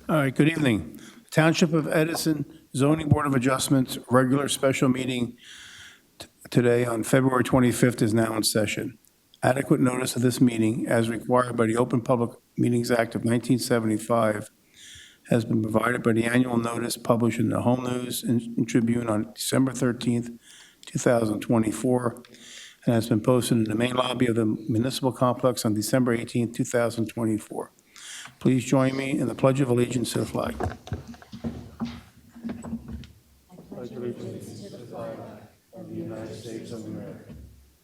All right, good evening. Township of Edison Zoning Board of Adjustments, regular special meeting today on February 25th is now in session. Adequate notice of this meeting, as required by the Open Public Meetings Act of 1975, has been provided by the annual notice published in the Home News and Tribune on December 13th, 2024, and has been posted in the main lobby of the municipal complex on December 18th, 2024. Please join me in the Pledge of Allegiance to the flag. Pledge allegiance to the flag of the United States of America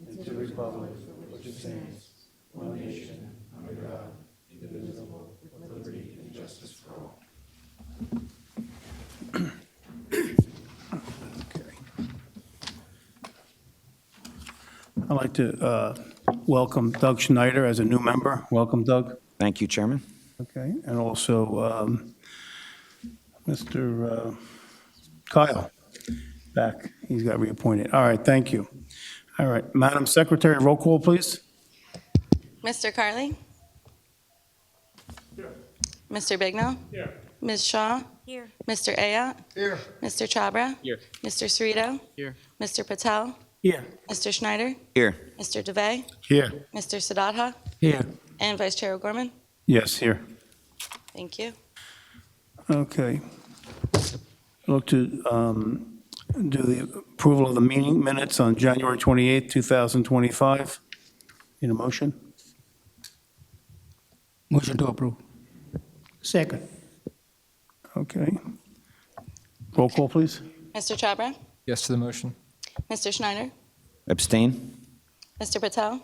and to the republic which stands one nation under God, indivisible, with liberty and justice for all. Okay. I'd like to welcome Doug Schneider as a new member. Welcome, Doug. Thank you, Chairman. Okay, and also Mr. Kyle back. He's got reappointed. All right, thank you. All right, Madam Secretary, roll call, please. Mr. Carley? Here. Mr. Bignell? Here. Ms. Shaw? Here. Mr. Ayat? Here. Mr. Chabra? Here. Mr. Cerrito? Here. Mr. Patel? Here. Mr. Schneider? Here. Mr. DeVay? Here. Mr. Sadatha? Here. And Vice Chair O'Gorman? Yes, here. Thank you. Okay. Look to do the approval of the meeting minutes on January 28th, 2025. Need a motion? Motion to approve. Second. Okay. Roll call, please. Mr. Chabra? Yes to the motion. Mr. Schneider? Abstain? Mr. Patel?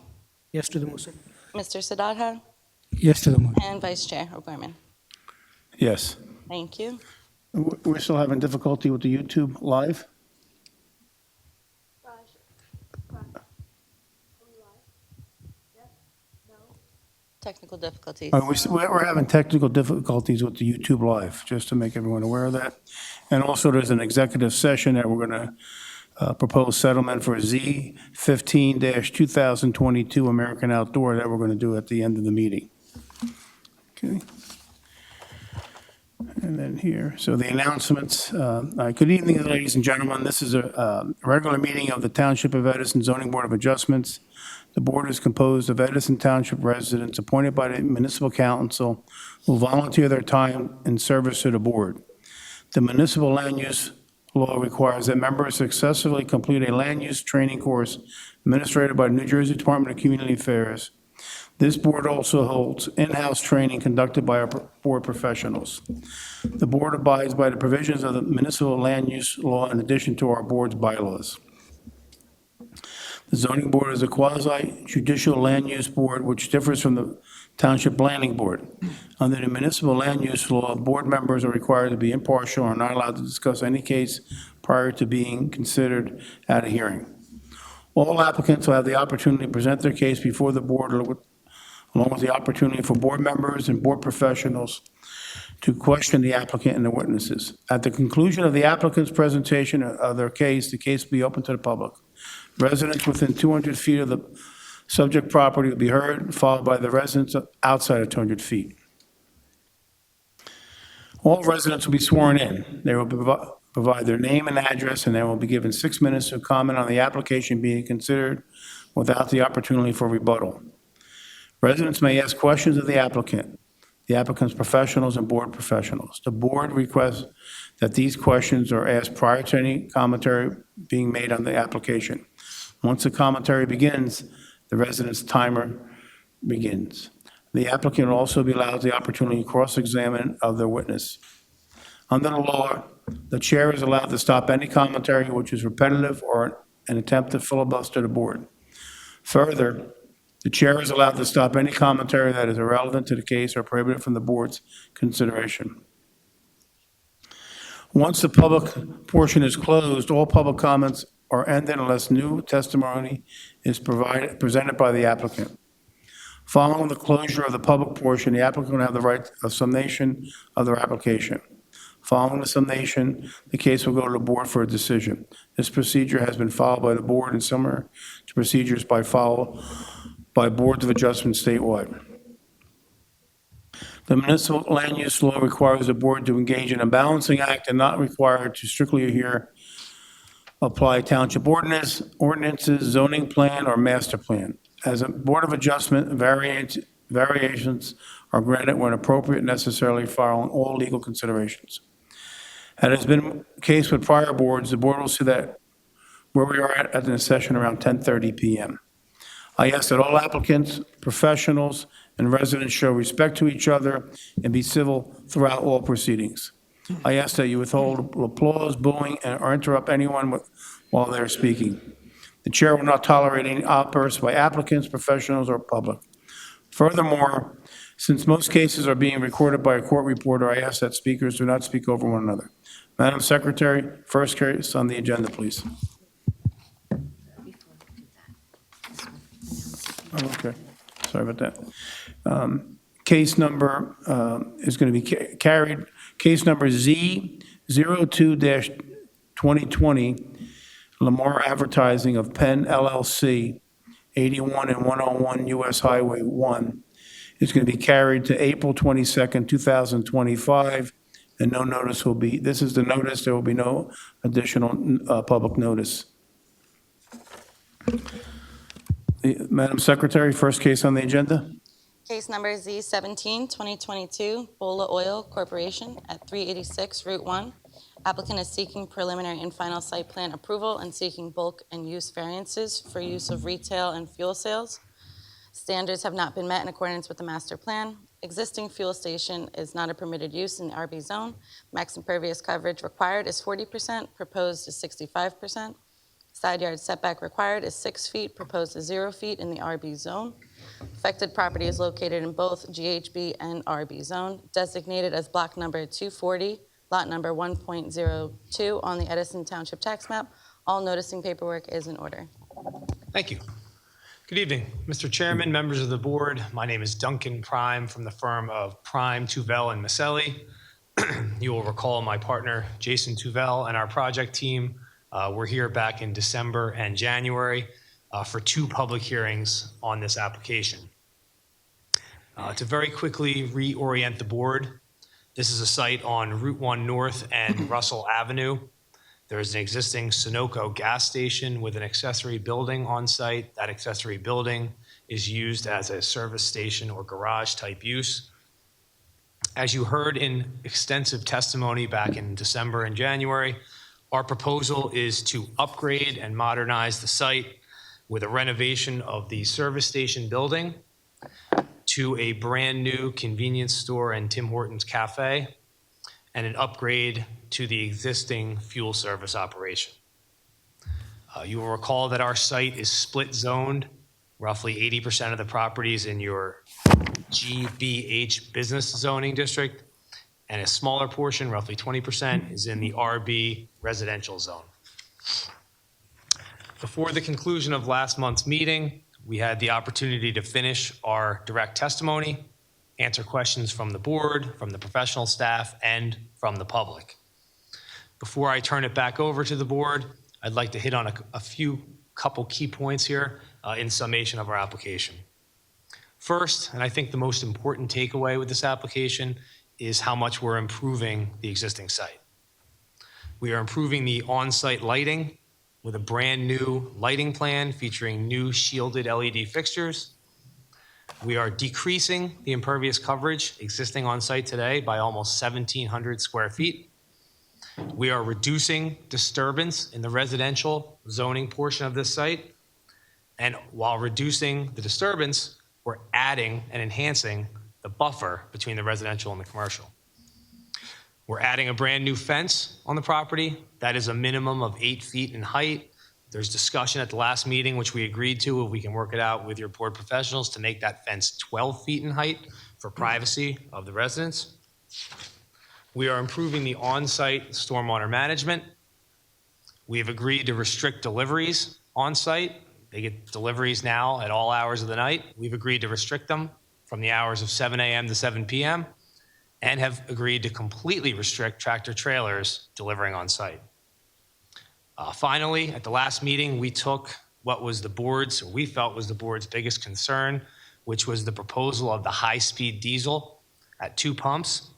Yes to the motion. Mr. Sadatha? Yes to the motion. And Vice Chair O'Gorman? Yes. Thank you. We're still having difficulty with the YouTube live? Technical difficulties. All right, we're having technical difficulties with the YouTube Live, just to make everyone aware of that. And also, there's an executive session that we're going to propose settlement for Z 15-2022 American Outdoor that we're going to do at the end of the meeting. Okay. And then here, so the announcements. Good evening, ladies and gentlemen. This is a regular meeting of the Township of Edison Zoning Board of Adjustments. The board is composed of Edison Township residents appointed by the municipal council who volunteer their time in service to the board. The municipal land use law requires that members successfully complete a land use training course administered by the New Jersey Department of Community Affairs. This board also holds in-house training conducted by our board professionals. The board abides by the provisions of the municipal land use law in addition to our board's bylaws. The zoning board is a quasi-judicial land use board which differs from the township planning board. Under the municipal land use law, board members are required to be impartial and are not allowed to discuss any case prior to being considered at a hearing. All applicants will have the opportunity to present their case before the board, along with the opportunity for board members and board professionals to question the applicant and the witnesses. At the conclusion of the applicant's presentation of their case, the case will be open to the public. Residents within 200 feet of the subject property will be heard, followed by the residents outside of 200 feet. All residents will be sworn in. They will provide their name and address, and they will be given 6 minutes to comment on the application being considered without the opportunity for rebuttal. Residents may ask questions of the applicant's professionals and board professionals. The board requests that these questions are asked prior to any commentary being made on the application. Once the commentary begins, the resident's timer begins. The applicant will also be allowed the opportunity to cross-examine of their witness. Under the law, the chair is allowed to stop any commentary which is repetitive or an attempt to filibuster the board. Further, the chair is allowed to stop any commentary that is irrelevant to the case or prohibited from the board's consideration. Once the public portion is closed, all public comments are ended unless new testimony is presented by the applicant. Following the closure of the public portion, the applicant will have the right of summation of their application. Following the summation, the case will go to the board for a decision. This procedure has been followed by the board and similar to procedures followed by boards of adjustment statewide. The municipal land use law requires the board to engage in a balancing act and not required to strictly adhere, apply township ordinances, zoning plan, or master plan. As a Board of Adjustment, variations are granted when appropriate, necessarily following all legal considerations. As has been the case with prior boards, the board will see that where we are at the session around 10:30 PM. I ask that all applicants, professionals, and residents show respect to each other and be civil throughout all proceedings. I ask that you withhold applause, booing, or interrupt anyone while they're speaking. The chair will not tolerate any outbursts by applicants, professionals, or public. Furthermore, since most cases are being recorded by a court reporter, I ask that speakers do not speak over one another. Madam Secretary, first case on the agenda, please. Oh, okay, sorry about that. Case number is going to be carried, case number Z02-2020, Lamar Advertising of Penn LLC, 81 and 101 US Highway 1, is going to be carried to April 22nd, 2025, and no notice will be, this is the notice, there will be no additional public notice. Madam Secretary, first case on the agenda? Case number Z17, 2022, Bola Oil Corporation at 386 Route 1. Applicant is seeking preliminary and final site plan approval and seeking bulk and use variances for use of retail and fuel sales. Standards have not been met in accordance with the master plan. Existing fuel station is not a permitted use in the RB zone. Max impervious coverage required is 40%, proposed is 65%. Side yard setback required is 6 feet, proposed is 0 feet in the RB zone. Affected property is located in both GHB and RB zone, designated as block number 240, lot number 1.02 on the Edison Township tax map. All noticing paperwork is in order. Thank you. Good evening, Mr. Chairman, members of the board. My name is Duncan Prime from the firm of Prime, Tuvel, and Maselli. You will recall my partner, Jason Tuvel, and our project team were here back in December and January for 2 public hearings on this application. To very quickly reorient the board, this is a site on Route 1 North and Russell Avenue. There is an existing Sunoco gas station with an accessory building on site. That accessory building is used as a service station or garage type use. As you heard in extensive testimony back in December and January, our proposal is to upgrade and modernize the site with a renovation of the service station building to a brand new convenience store and Tim Hortons cafe, and an upgrade to the existing fuel service operation. You will recall that our site is split zoned. Roughly 80% of the properties in your GBH business zoning district, and a smaller portion, roughly 20%, is in the RB residential zone. Before the conclusion of last month's meeting, we had the opportunity to finish our direct testimony, answer questions from the board, from the professional staff, and from the public. Before I turn it back over to the board, I'd like to hit on a couple key points here in summation of our application. First, and I think the most important takeaway with this application, is how much we're improving the existing site. We are improving the on-site lighting with a brand new lighting plan featuring new shielded LED fixtures. We are decreasing the impervious coverage existing on site today by almost 1,700 square feet. We are reducing disturbance in the residential zoning portion of this site. And while reducing the disturbance, we're adding and enhancing the buffer between the residential and the commercial. We're adding a brand new fence on the property that is a minimum of 8 feet in height. There's discussion at the last meeting, which we agreed to, if we can work it out with your board professionals, to make that fence 12 feet in height for privacy of the residents. We are improving the on-site stormwater management. We have agreed to restrict deliveries on-site. They get deliveries now at all hours of the night. We've agreed to restrict them from the hours of 7 a.m. to 7 p.m. and have agreed to completely restrict tractor trailers delivering on site. Finally, at the last meeting, we took what was the board's, or we felt was the board's biggest concern, which was the proposal of the high-speed diesel at 2 pumps,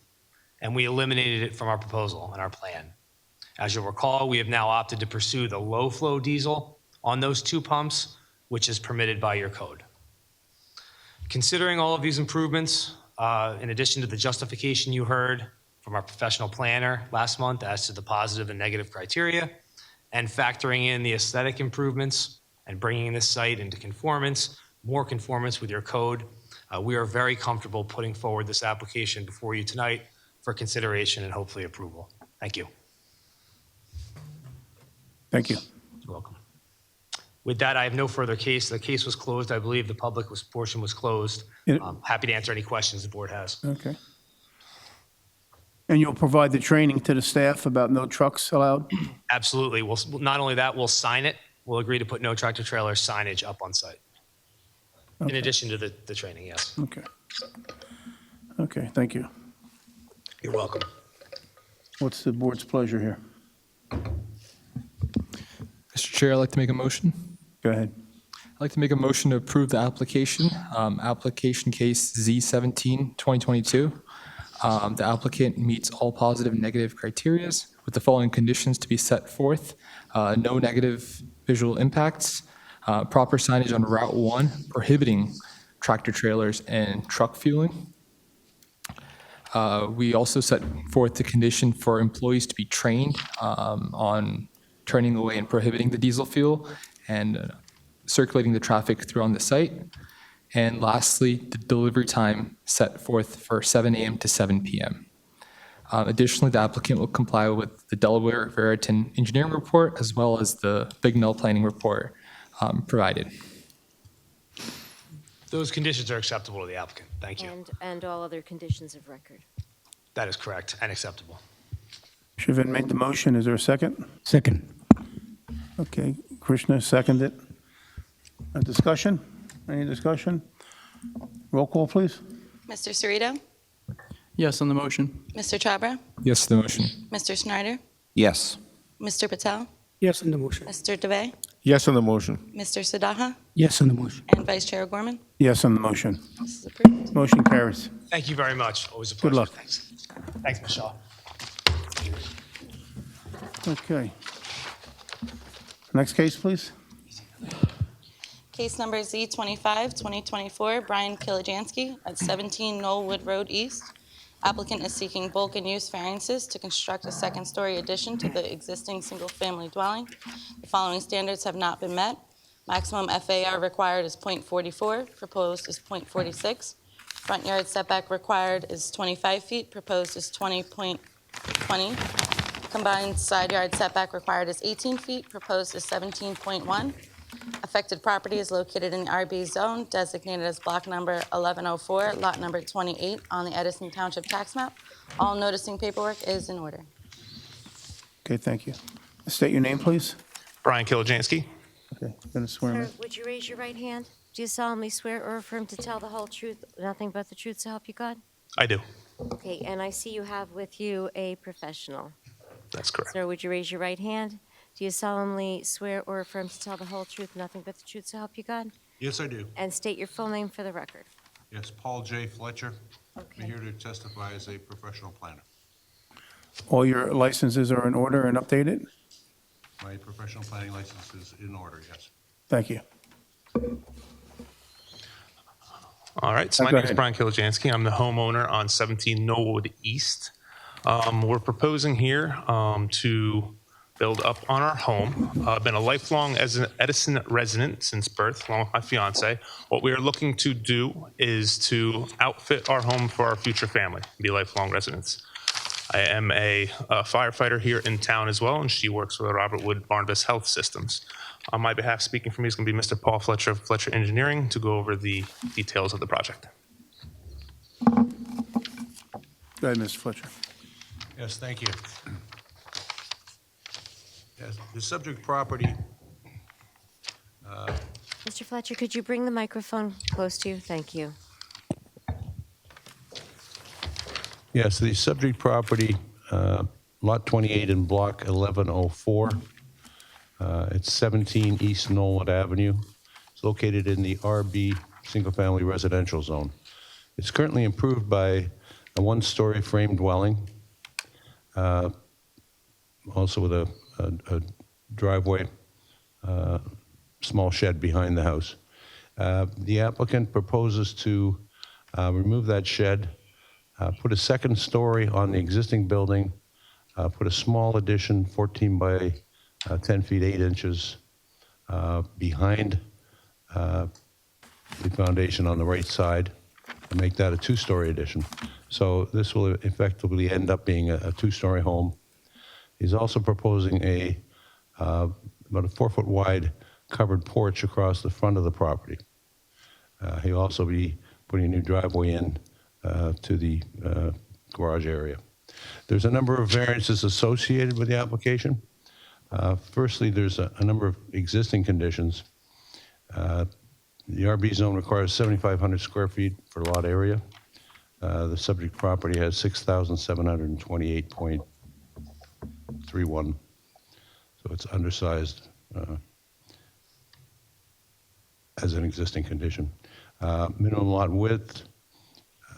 and we eliminated it from our proposal and our plan. As you'll recall, we have now opted to pursue the low-flow diesel on those 2 pumps, which is permitted by your code. Considering all of these improvements, in addition to the justification you heard from our professional planner last month as to the positive and negative criteria, and factoring in the aesthetic improvements and bringing this site into conformance, more conformance with your code, we are very comfortable putting forward this application before you tonight for consideration and hopefully approval. Thank you. Thank you. You're welcome. With that, I have no further case. The case was closed. I believe the public portion was closed. Happy to answer any questions the board has. Okay. And you'll provide the training to the staff about no trucks allowed? Absolutely. We'll, not only that, we'll sign it. We'll agree to put no tractor trailer signage up on site. In Okay. addition to the training, yes. Okay. Okay, thank you. You're welcome. What's the board's pleasure here? Mr. Chair, I'd like to make a motion. Go ahead. I'd like to make a motion to approve the application, application case Z17, 2022. The applicant meets all positive and negative criterias with the following conditions to be set forth. No negative visual impacts, proper signage on Route 1 prohibiting tractor trailers and truck fueling. We also set forth the condition for employees to be trained on turning away and prohibiting the diesel fuel and circulating the traffic through on the site. And lastly, the delivery time set forth for 7 a.m. to 7 p.m. Additionally, the applicant will comply with the Delaware Veritan engineering report as well as the Bignell planning report provided. Those conditions are acceptable to the applicant. Thank you. And all other conditions of record. That is correct and acceptable. Shiven made the motion. Is there a second? Second. Okay, Krishna seconded. A discussion? Any discussion? Roll call, please. Mr. Cerrito? Yes on the motion. Mr. Chabra? Yes to the motion. Mr. Snyder? Yes. Mr. Patel? Yes on the motion. Mr. DeVay? Yes on the motion. Mr. Sadaha? Yes on the motion. And Vice Chair Gorman? Yes on the motion. This is approved. Motion carries. Thank you very much. Always a pleasure. Good luck. Thanks. Thanks, Michelle. Okay. Next case, please. Case number Z25, 2024, Brian Kilijansky at 17 Knollwood Road East. Applicant is seeking bulk and use variances to construct a second-story addition to the existing single-family dwelling. The following standards have not been met. Maximum FAR required is .44, proposed is .46. Front yard setback required is 25 feet, proposed is 20.20. Combined side yard setback required is 18 feet, proposed is 17.1. Affected property is located in the RB zone, designated as block number 1104, lot number 28 on the Edison Township tax map. All noticing paperwork is in order. Okay, thank you. State your name, please. Brian Kilijansky. Okay, going to swear Sir, in. would you raise your right hand? Do you solemnly swear or affirm to tell the whole truth, nothing but the truth, so help you God? I do. Okay, and I see you have with you a professional. That's correct. Sir, would you raise your right hand? Do you solemnly swear or affirm to tell the whole truth, nothing but the truth, so help you God? Yes, I do. And state your full name for the record. Yes, Paul J. Fletcher. I'm Okay. here to testify as a professional planner. All your licenses are in order and updated? My professional planning license is in order, yes. Thank you. All right. So my Go name is ahead. Brian Kilijansky. I'm the homeowner on 17 Knollwood East. We're proposing here to build up on our home. I've been a lifelong Edison resident since birth, along with my fiance. What we are looking to do is to outfit our home for our future family, be lifelong residents. I am a firefighter here in town as well, and she works for the Robert Wood Barnabas Health Systems. On my behalf, speaking for me is going to be Mr. Paul Fletcher of Fletcher Engineering to go over the details of the project. Go ahead, Mr. Fletcher. Yes, thank you. Yes, the subject property, Mr. Fletcher, could you bring the microphone close to you? Thank you. yes, the subject property, Lot 28 in Block 1104. It's 17 East Knollwood Avenue. It's located in the RB Single Family Residential Zone. It's currently improved by a one-story frame dwelling, also with a driveway, small shed behind the house. The applicant proposes to remove that shed, put a second story on the existing building, put a small addition, 14 by 10 feet 8 inches, behind the foundation on the right side, and make that a two-story addition. So this will effectively end up being a two-story home. He's also proposing about a 4-foot wide covered porch across the front of the property. He'll also be putting a new driveway in to the garage area. There's a number of variances associated with the application. Firstly, there's a number of existing conditions. The RB zone requires 7,500 square feet for lot area. The subject property has 6,728.31, so it's undersized as an existing condition. Minimum lot width,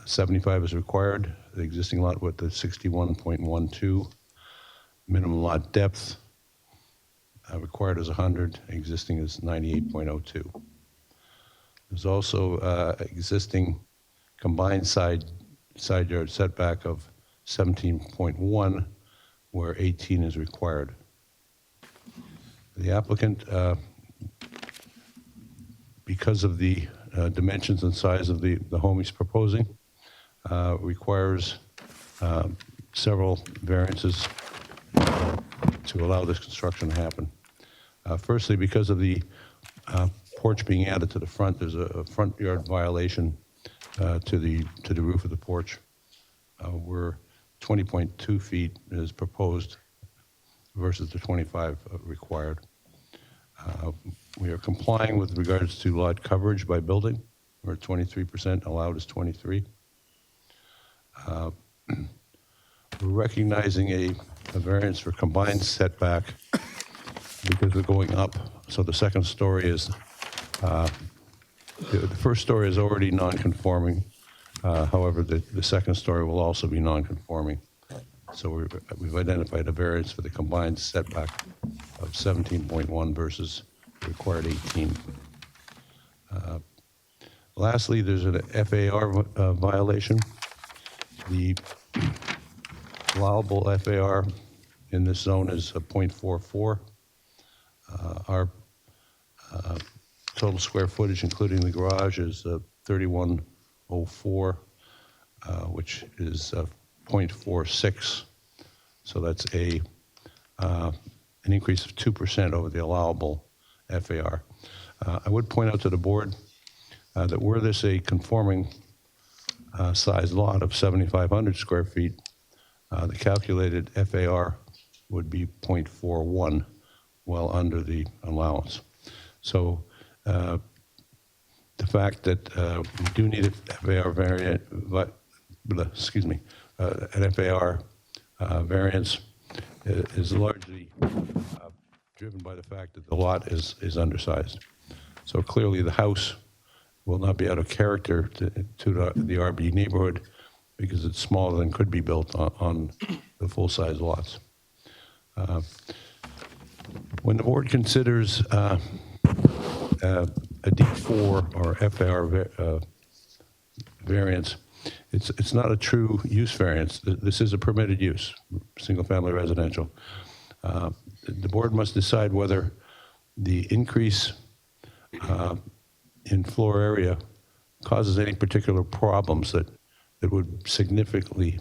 75 is required. The existing lot width is 61.12. Minimum lot depth required is 100, existing is 98.02. There's also existing combined side yard setback of 17.1, where 18 is required. The applicant, because of the dimensions and size of the home he's proposing, requires several variances to allow this construction to happen. Firstly, because of the porch being added to the front, there's a front yard violation to the roof of the porch, where 20.2 feet is proposed versus the 25 required. We are complying with regards to lot coverage by building. We're at 23%, allowed is 23. We're recognizing a variance for combined setback because we're going up. So the second story is, the first story is already non-conforming. However, the second story will also be non-conforming. So we've identified a variance for the combined setback of 17.1 versus required 18. Lastly, there's an FAR violation. The allowable FAR in this zone is a 0.44. Our total square footage, including the garage, is 3104, which is 0.46. So that's an increase of 2% over the allowable FAR. I would point out to the board that were this a conforming size lot of 7,500 square feet, the calculated FAR would be 0.41, well under the allowance. So the fact that we do need a FAR variant, an FAR variance is largely driven by the fact that the lot is undersized. So clearly the house will not be out of character to the RB neighborhood because it's smaller than could be built on the full-size lots. When the board considers a D4 or FAR variance, it's not a true use variance. This is a permitted use, single-family residential. The board must decide whether the increase in floor area causes any particular problems that would significantly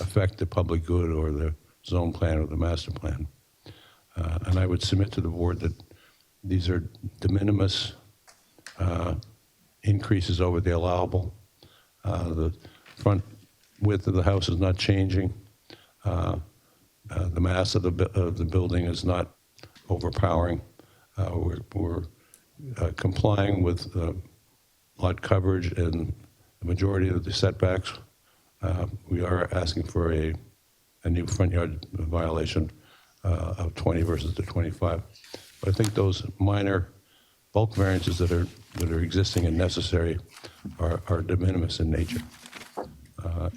affect the public good or the zone plan or the master plan. And I would submit to the board that these are de minimis increases over the allowable. The front width of the house is not changing. The mass of the building is not overpowering. We're complying with lot coverage and the majority of the setbacks. We are asking for a new front yard violation of 20 versus the 25. But I think those minor bulk variances that are existing and necessary are de minimis in nature.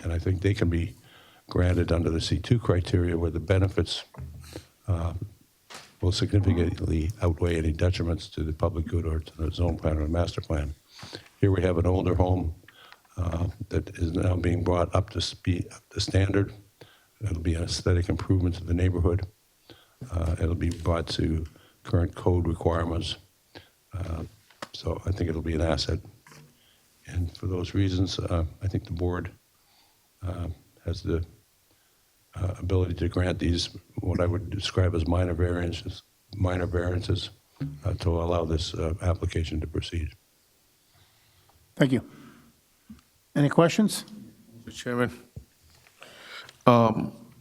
And I think they can be granted under the C2 criteria where the benefits will significantly outweigh any detriments to the public good or to the zone plan or the master plan. Here we have an older home that is now being brought up to speed, up to standard. It'll be an aesthetic improvement to the neighborhood. It'll be brought to current code requirements. So I think it'll be an asset. And for those reasons, I think the board has the ability to grant these, what I would describe as minor variances to allow this application to proceed. Thank you. Any questions? Mr. Chairman,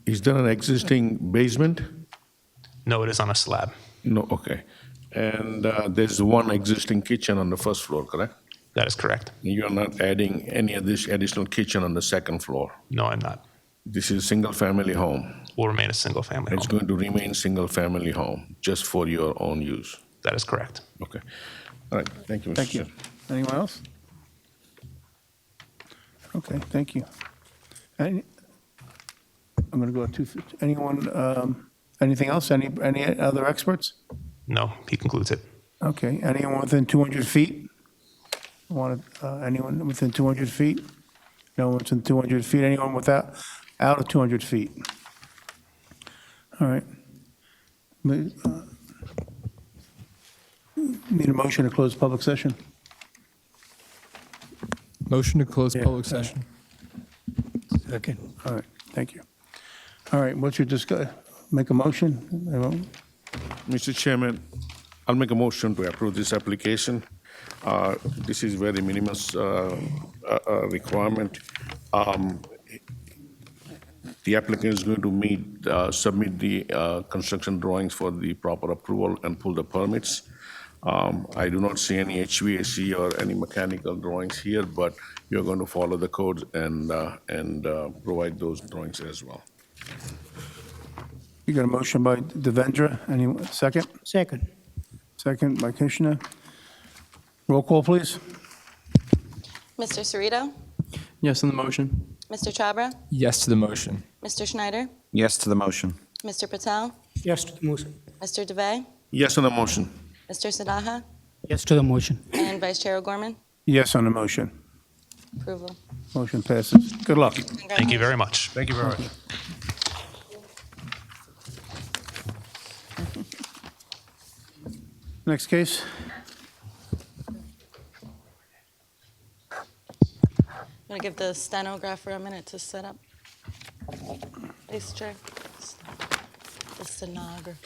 is there an existing basement? No, it is on a slab. No, okay. And there's one existing kitchen on the first floor, correct? That is correct. You're not adding any of this additional kitchen on the second floor? No, I'm not. This is a single-family home. Will remain a single-family It's home. going to remain single-family home, just for your own use? That is correct. Okay. All right, thank you, Mr. Thank you. Chairman. Anyone else? Okay, thank you. I'm going to go to, anyone, anything else? Any other experts? No, he concludes it. Okay, anyone within 200 feet? Anyone within 200 feet? No one within 200 feet? Anyone without, out of 200 feet? All right. Need a motion to close public session? Motion to close public session. Second. All right, thank you. All right, what's your make a motion? Mr. Chairman, I'll make a motion to approve this application. This is very minimum requirement. The applicant is going to submit the construction drawings for the proper approval and pull the permits. I do not see any HVAC or any mechanical drawings here, but you're going to follow the codes and provide those drawings as well. You got a motion by Devendra, any second? Second. Second by Krishna. Roll call, please. Mr. Cerrito, Yes on the motion. Mr. Chabra, Yes to the motion. Mr. Schneider, Yes to the motion. Mr. Patel, Yes to the motion. Mr. DeVay, Yes on the motion. Mr. Sadaha, Yes to the motion. and Vice Chair O'Gorman. Yes on the motion. Approval. Motion passes. Good luck. Thank you very much. Thank you very much. Next case. I'm going to give the stenographer a minute to set up. Vice Chair. The stenographer.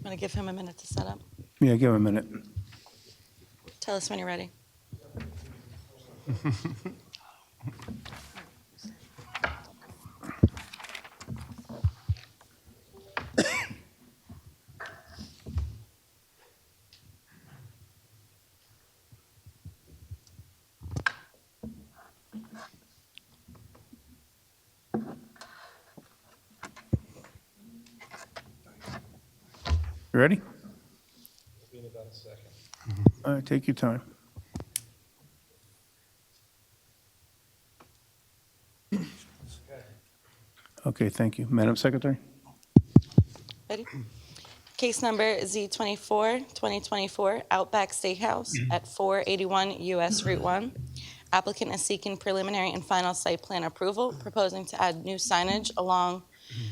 I'm going to give him a minute to set up. Yeah, give him a minute. Tell us when you're ready. You ready? In about a second. All right, take your time. Okay, thank you. Madam Secretary? Ready? Case number Z24, 2024, Outback Steakhouse at 481 US Route 1. Applicant is seeking preliminary and final site plan approval, proposing to add new signage along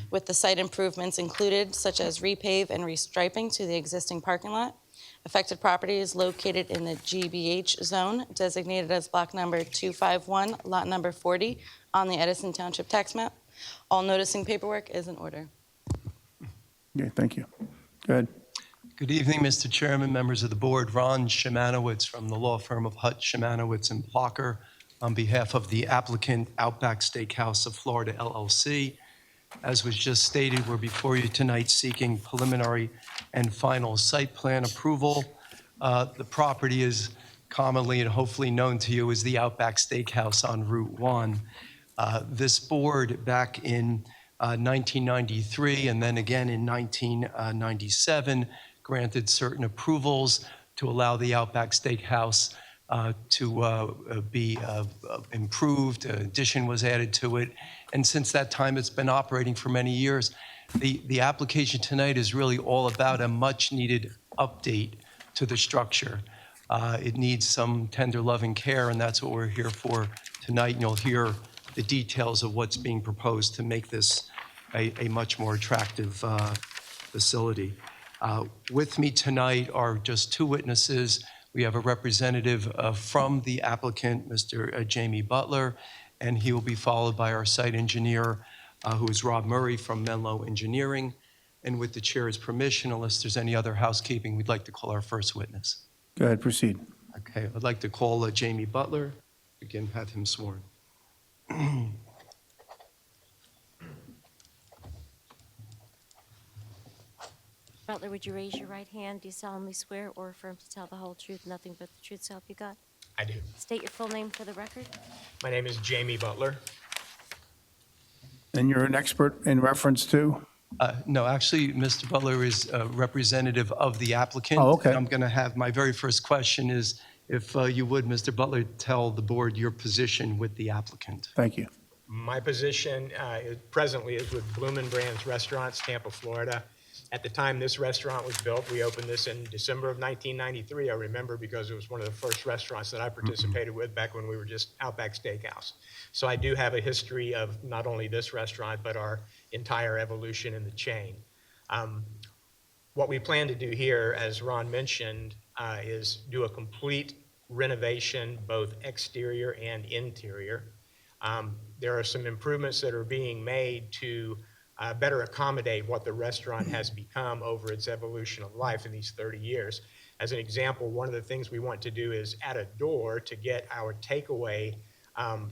with the site improvements included, such as repave and restriping to the existing parking lot. Affected property is located in the GBH zone, designated as block number 251, lot number 40, on the Edison Township tax map. All noticing paperwork is in order. Okay, thank you. Go ahead. Good evening, Mr. Chairman, members of the board. Ron Shemanowitz from the law firm of Hutt, Shemanowitz and Blocker on behalf of the applicant Outback Steakhouse of Florida LLC. As was just stated, we're before you tonight seeking preliminary and final site plan approval. The property is commonly and hopefully known to you as the Outback Steakhouse on Route 1. This board back in 1993 and then again in 1997 granted certain approvals to allow the Outback Steakhouse to be improved. An addition was added to it. And since that time, it's been operating for many years. The application tonight is really all about a much-needed update to the structure. It needs some tender loving care, and that's what we're here for tonight. And you'll hear the details of what's being proposed to make this a much more attractive facility. With me tonight are just two witnesses. We have a representative from the applicant, Mr. Jamie Butler, and he will be followed by our site engineer, who is Rob Murray from Menlo Engineering. And with the chair's permission, unless there's any other housekeeping, we'd like to call our first witness. Go ahead, proceed. Okay, I'd like to call Jamie Butler. Again, have him sworn. Butler, would you raise your right hand? Do you solemnly swear or affirm to tell the whole truth, nothing but the truth, so help you God? I do. State your full name for the record. My name is Jamie Butler. And you're an expert in reference to? No, actually, Mr. Butler is a representative of the applicant. Oh, okay. And I'm going to have, my very first question is, if you would, Mr. Butler, tell the board your position with the applicant. Thank you. My position presently is with Bloomin' Brands Restaurants, Tampa, Florida. At the time this restaurant was built, we opened this in December of 1993. I remember because it was one of the first restaurants that I participated with back when we were just Outback Steakhouse. So I do have a history of not only this restaurant, but our entire evolution in the chain. What we plan to do here, as Ron mentioned, is do a complete renovation, both exterior and interior. There are some improvements that are being made to better accommodate what the restaurant has become over its evolution of life in these 30 years. As an example, one of the things we want to do is add a door to get our takeaway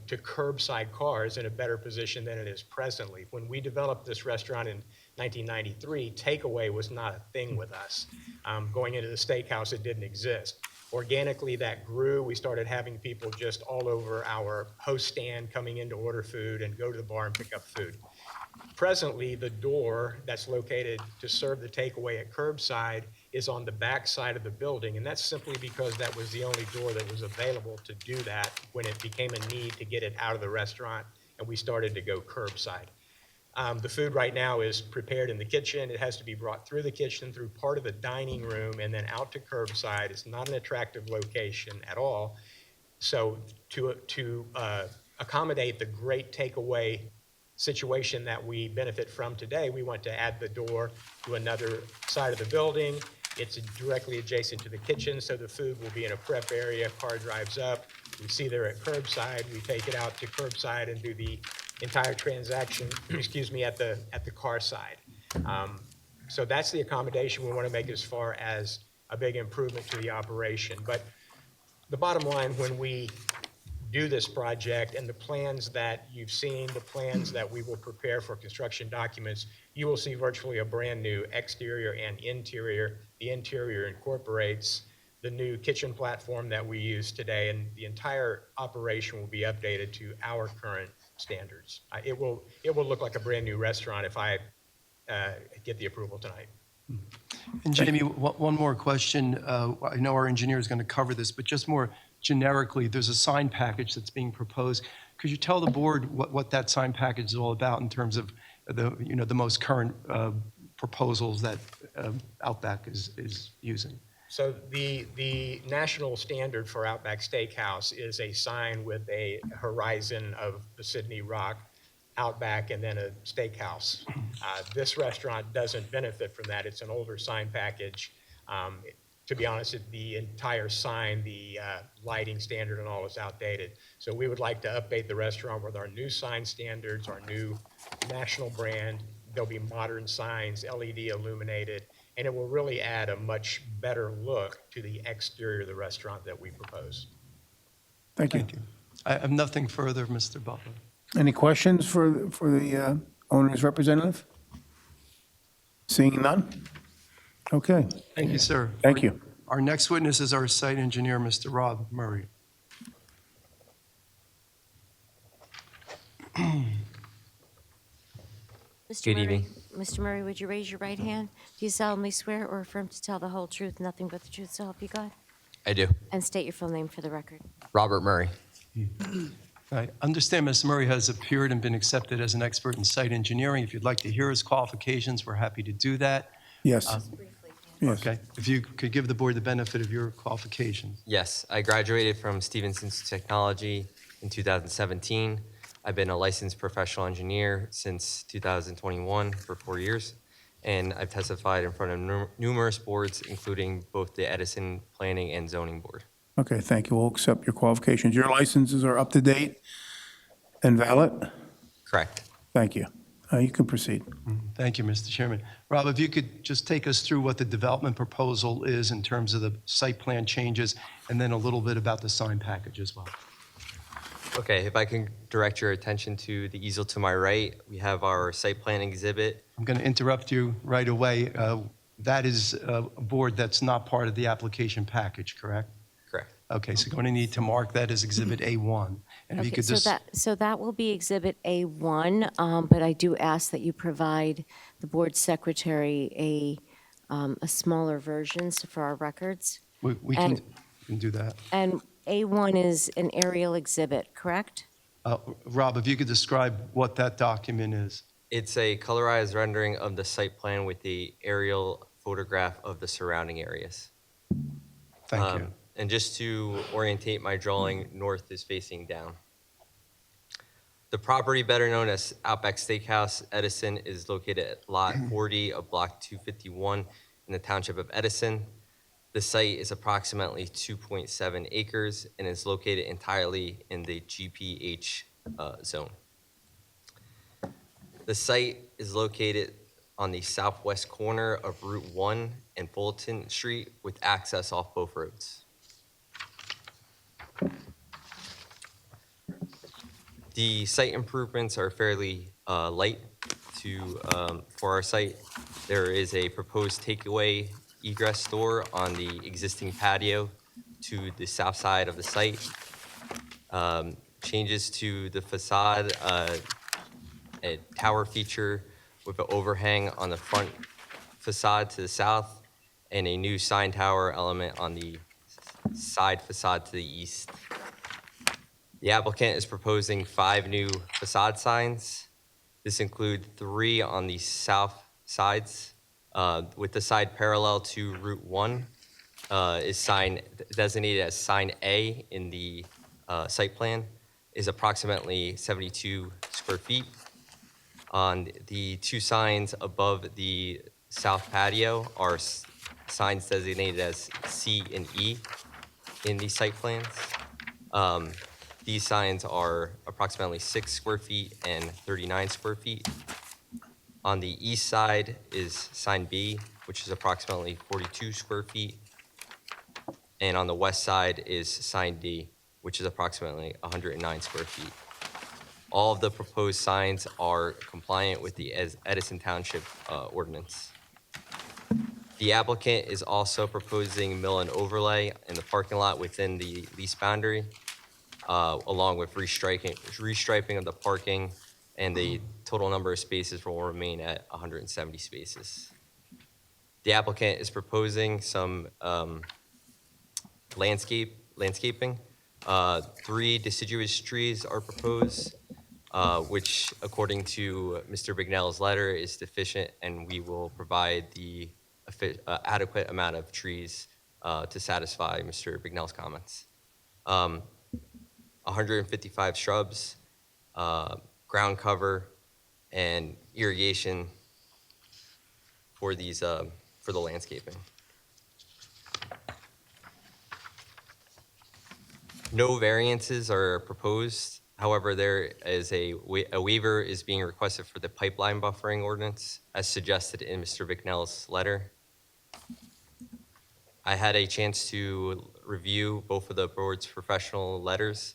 to curbside cars in a better position than it is presently. When we developed this restaurant in 1993, takeaway was not a thing with us. Going into the steakhouse, it didn't exist. Organically, that grew. We started having people just all over our host stand coming in to order food and go to the bar and pick up food. Presently, the door that's located to serve the takeaway at curbside is on the back side of the building, and that's simply because that was the only door that was available to do that when it became a need to get it out of the restaurant, and we started to go curbside. The food right now is prepared in the kitchen. It has to be brought through the kitchen, through part of the dining room, and then out to curbside. It's not an attractive location at all. So to accommodate the great takeaway situation that we benefit from today, we want to add the door to another side of the building. It's directly adjacent to the kitchen, so the food will be in a prep area. Car drives up. We see they're at curbside. We take it out to curbside and do the entire transaction, excuse me, at the car side. So that's the accommodation we want to make as far as a big improvement to the operation. But the bottom line, when we do this project and the plans that you've seen, the plans that we will prepare for construction documents, you will see virtually a brand new exterior and interior. The interior incorporates the new kitchen platform that we use today, and the entire operation will be updated to our current standards. It will look like a brand new restaurant if I get the approval tonight. And Jamie, one more question. I know our engineer is going to cover this, but just more generically, there's a sign package that's being proposed. Could you tell the board what that sign package is all about in terms of the most current proposals that Outback is using? So the national standard for Outback Steakhouse is a sign with a horizon of the Sydney Rock, Outback, and then a steakhouse. This restaurant doesn't benefit from that. It's an older sign package. To be honest, the entire sign, the lighting standard and all is outdated. So we would like to update the restaurant with our new sign standards, our new national brand, There'll be modern signs, LED illuminated, and it will really add a much better look to the exterior of the restaurant that we propose. Thank you. Thank you. I have nothing further, Mr. Butler. Any questions for the owner's representative? Seeing none? Okay, Thank you, sir. thank you. Our next witness is our site engineer, Mr. Rob Murray. Good evening. Mr. Murray, would you raise your right hand? Do you solemnly swear or affirm to tell the whole truth, nothing but the truth, so help you God? I do. And state your full name for the record. Robert Murray. I understand Mr. Murray has appeared and been accepted as an expert in site engineering. If you'd like to hear his qualifications, we're happy to do that. Yes, yes. Okay, if you could give the board the benefit of your qualifications. Yes, I graduated from Stevens Institute of Technology in 2017. I've been a licensed professional engineer since 2021 for 4 years, and I've testified in front of numerous boards, including both the Edison Planning and Zoning Board. Okay, thank you. We'll accept your qualifications. Your licenses are up to date and valid? Correct. Thank you. You can proceed. Thank you, Mr. Chairman. Rob, if you could just take us through what the development proposal is in terms of the site plan changes, and then a little bit about the sign package as well. Okay, if I can direct your attention to the easel to my right, we have our site plan exhibit. I'm going to interrupt you right away. That is a board that's not part of the application package, correct? Correct. Okay, so you're going to need to mark that as Exhibit A1. And if you Okay, could just, so that will be Exhibit A1, but I do ask that you provide the board secretary a smaller version for our records. we can do that. And A1 is an aerial exhibit, correct? Rob, if you could describe what that document is. It's a colorized rendering of the site plan with the aerial photograph of the surrounding areas. Thank you. And just to orientate my drawing, north is facing down. The property, better known as Outback Steakhouse Edison, is located at Lot 40 of Block 251 in the Township of Edison. The site is approximately 2.7 acres and is located entirely in the GPH zone. The site is located on the southwest corner of Route 1 and Fulton Street with access off both roads. The site improvements are fairly light for our site. There is a proposed takeaway egress door on the existing patio to the south side of the site. Changes to the facade, a tower feature with an overhang on the front facade to the south, and a new sign tower element on the side facade to the east. The applicant is proposing 5 new facade signs. This includes 3 on the south sides, with the side parallel to Route 1 is sign designated as sign A in the site plan, is approximately 72 square feet. On the 2 signs above the south patio are signs designated as C and E in the site plans. These signs are approximately 6 square feet and 39 square feet. On the east side is sign B, which is approximately 42 square feet. And on the west side is sign D, which is approximately 109 square feet. All of the proposed signs are compliant with the Edison Township ordinance. The applicant is also proposing mill and overlay in the parking lot within the lease boundary, along with restriping of the parking, and the total number of spaces will remain at 170 spaces. The applicant is proposing some landscaping. 3 deciduous trees are proposed, which, according to Mr. Bignell's letter, is deficient, and we will provide the adequate amount of trees to satisfy Mr. Bignell's comments. 155 shrubs, ground cover, and irrigation for these for the landscaping. No variances are proposed However, there is a waiver is being requested for the pipeline buffering ordinance, as suggested in Mr. Bicknell's letter. I had a chance to review both of the board's professional letters.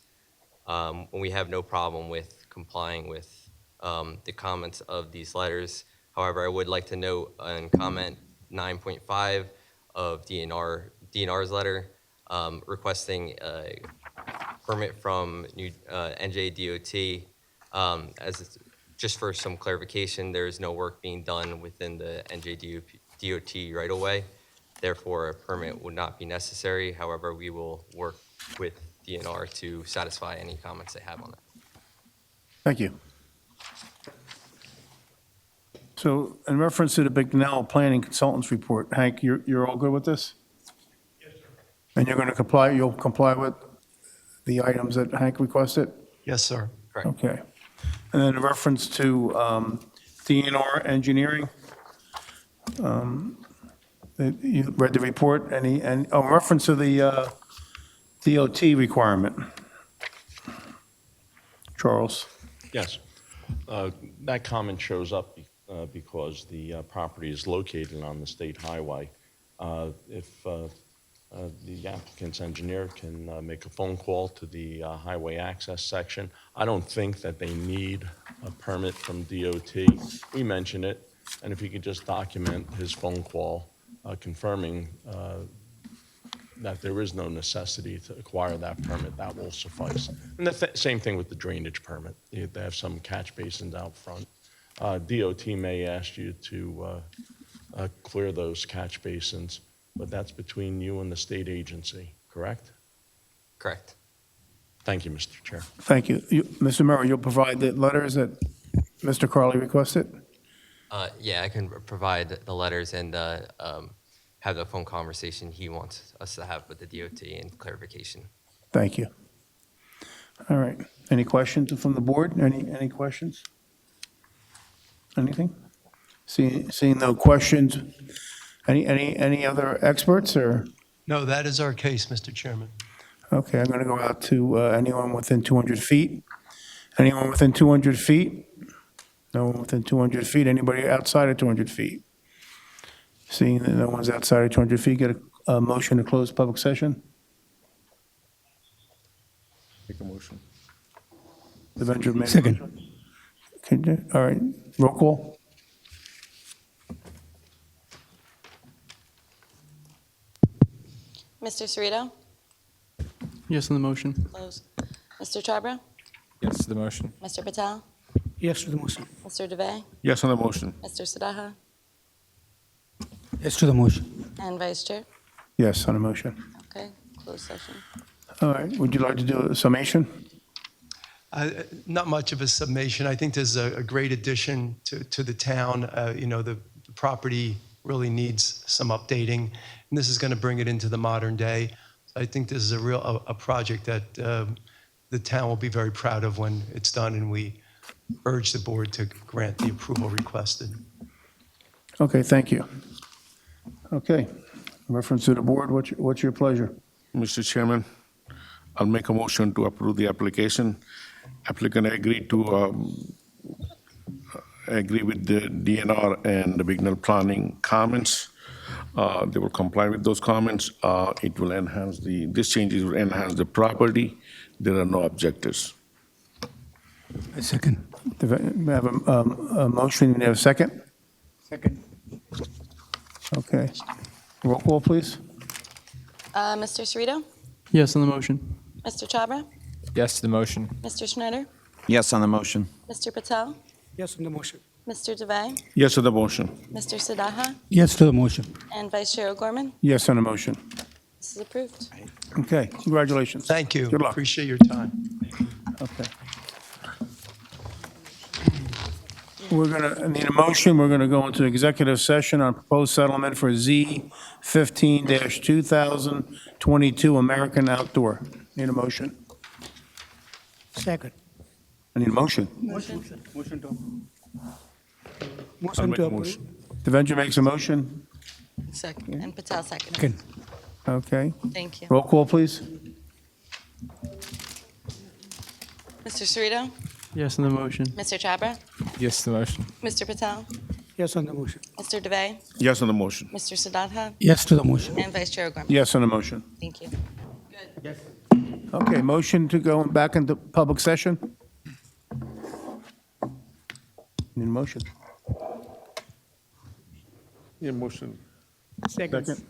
We have no problem with complying with the comments of these letters. However, I would like to note on comment 9.5 of DNR's letter, requesting a permit from NJDOT. Just for some clarification, there is no work being done within the NJDOT right away. Therefore, a permit would not be necessary. However, we will work with DNR to satisfy any comments they have on it. Thank you. So in reference to the Bicknell Planning Consultants Report, Hank, you're all good with this? Yes, sir. And you're going to comply, you'll comply with the items that Hank requested? Yes, sir. Correct. Okay. And then in reference to DNR engineering, you read the report, in reference to the DOT requirement. Charles? Yes. That comment shows up because the property is located on the state highway. If the applicant's engineer can make a phone call to the highway access section, I don't think that they need a permit from DOT. We mention it, and if he could just document his phone call confirming that there is no necessity to acquire that permit, that will suffice. And the same thing with the drainage permit. They have some catch basins out front. DOT may ask you to clear those catch basins, but that's between you and the state agency, correct? Correct. Thank you, Mr. Chair. Thank you. Mr. Murray, you'll provide the letters that Mr. Carley requested? Yeah, I can provide the letters and have the phone conversation he wants us to have with the DOT and clarification. Thank you. All right. Any questions from the board? Any questions? Anything? Seeing no questions, any other experts or? No, that is our case, Mr. Chairman. Okay, I'm going to go out to anyone within 200 feet. Anyone within 200 feet? No one within 200 feet. Anybody outside of 200 feet? Seeing that no one's outside of 200 feet, get a motion to close public session? Make a motion. Avenger made a Second. motion. All right, roll call? Mr. Cerrito? Yes on the motion. Close. Mr. Charbra? Yes to the motion. Mr. Patel? Yes to the motion. Mr. DeVay? Yes on the motion. Mr. Sadaha? Yes to the motion. And Vice Chair? Yes, on a motion. Okay, closed session. All right, would you like to do a summation? Not much of a summation. I think there's a great addition to the town. The property really needs some updating, and this is going to bring it into the modern day. I think this is a project that the town will be very proud of when it's done, and we urge the board to grant the approval requested. Okay, thank you. Okay, reference to the board, what's your pleasure? Mr. Chairman, I'll make a motion to approve the application. Applicant agreed to agree with the DNR and the Bicknell Planning comments. They will comply with those comments. It will enhance this changes will enhance the property. There are no objectives. A second. We have a motion, you have a second? Second. Okay. Roll call, please. Mr. Cerrito? Yes on the motion. Mr. Chhabra? Yes to the motion. Mr. Schneider? Yes on the motion. Mr. Patel? Yes on the motion. Mr. DeVay? Yes to the motion. Mr. Sadaha? Yes to the motion. And Vice Chair O'Gorman? Yes on the motion. This is approved. Okay, congratulations. Thank you. Good luck. Appreciate your time. Okay. We're going to need a motion. We're going to go into executive session on proposed settlement for Z 15-2022 American Outdoor. Need a motion? Second. I need a motion. Motion to. I'll Motion make to a approve. motion. Devenger makes a motion. Second. And Patel second. Second. Okay. Thank you. Roll call, please. Mr. Cerrito? Yes on the motion. Mr. Chhabra? Yes to the motion. Mr. Patel? Yes on the motion. Mr. DeVey? Yes on the motion. Mr. Siddhartha? Yes to the motion. And Vice Chair O'Gorman? Yes on the motion. Thank you. Okay, motion to go back into public session? Need a motion? Yeah, motion. Second.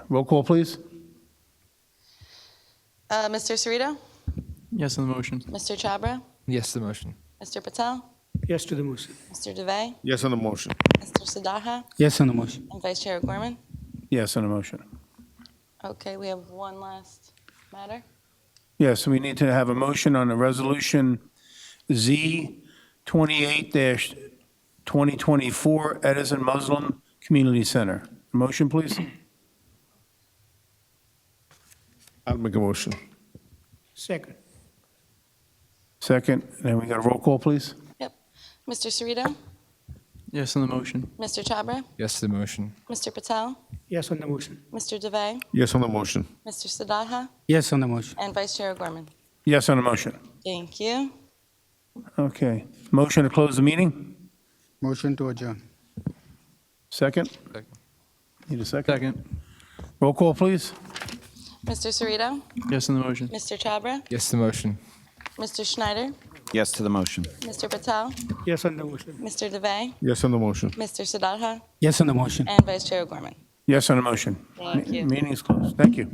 Roll call, please. Mr. Cerrito? Yes on the motion. Mr. Chhabra? Yes to the motion. Mr. Patel? Yes to the motion. Mr. DeVey? Yes on the motion. Mr. Siddhartha? Yes on the motion. And Vice Chair O'Gorman? Yes on the motion. Okay, we have one last matter. Yes, we need to have a motion on the resolution Z 28-2024 Edison Muslim Community Center. Motion, please? I'll make a motion. Second. Second, and we got a roll call, please? Yep. Mr. Cerrito? Yes on the motion. Mr. Chhabra? Yes to the motion. Mr. Patel? Yes on the motion. Mr. DeVey? Yes on the motion. Mr. Siddhartha? Yes on the motion. And Vice Chair O'Gorman? Yes on the motion. Thank you. Okay. Motion to close the meeting? Motion to adjourn. Second? Second. Need a second? Roll call, please? Mr. Cerrito? Yes on the motion. Mr. Chhabra? Yes to the motion. Mr. Schneider? Yes to the motion. Mr. Patel? Yes on the motion. Mr. DeVey? Yes on the motion. Mr. Siddhartha? Yes on the motion. And Vice Chair O'Gorman? Yes on the motion. Thank you. Meeting is closed. Thank you.